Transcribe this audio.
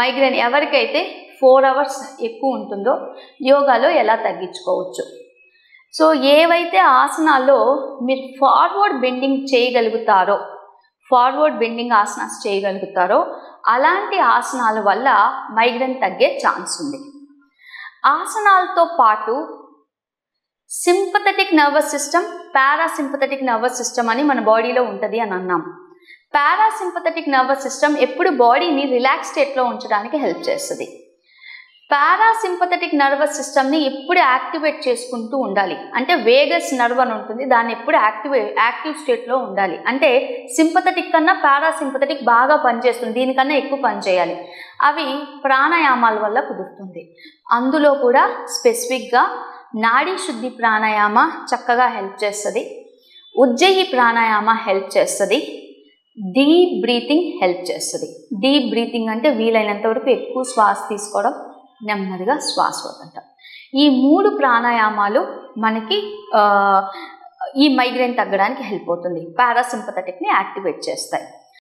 Migraine ఎవరికైతే 4 hours ఎక్కువ ఉంటుందో యోగాలో ఎలా తగ్గించుకోవచ్చు. సో ఏవైతే ఆసనాల్లో మీరు ఫార్వర్డ్ బెండింగ్ చేయగలుగుతారో, ఫార్వర్డ్ బెండింగ్ ఆసనాస్ చేయగలుగుతారో అలాంటి ఆసనాల వల్ల మైగ్రేన్ తగ్గే ఛాన్స్ ఉంది. ఆసనాలతో పాటు sympathetic nervous system, parasympathetic nervous system అని మన బాడీలో ఉంటుంది అని అన్నాం. పారాసింపథెటిక్ నర్వస్ సిస్టమ్ ఎప్పుడు బాడీని రిలాక్స్ స్టేట్లో ఉంచడానికి హెల్ప్ చేస్తుంది. పారాసింపథెటిక్ నర్వస్ సిస్టమ్ని ఎప్పుడు యాక్టివేట్ చేసుకుంటూ ఉండాలి. అంటే వేగస్ నర్వ్ అని ఉంటుంది, దాన్ని ఎప్పుడు యాక్టివ్ స్టేట్లో ఉండాలి. అంటే సింపథెటిక్ కన్నా పారాసింపథెటిక్ బాగా పనిచేస్తుంది, దీనికన్నా ఎక్కువ పనిచేయాలి. అవి ప్రాణాయామాల వల్ల కుదురుతుంది. అందులో కూడా స్పెసిఫిక్గా నాడీ శుద్ధి ప్రాణాయామ చక్కగా హెల్ప్ చేస్తుంది, ఉజ్జయి ప్రాణాయామ హెల్ప్ చేస్తుంది, డీప్ బ్రీతింగ్ హెల్ప్ చేస్తుంది. డీప్ బ్రీతింగ్ అంటే వీలైనంత వరకు ఎక్కువ శ్వాస తీసుకోవడం, నెమ్మదిగా శ్వాస వదలటం. ఈ 3 ప్రాణాయామాలు మనకి ఈ మైగ్రేన్ తగ్గడానికి హెల్ప్ అవుతుంది, పారాసింపథెటిక్ని యాక్టివేట్ చేస్తాయి.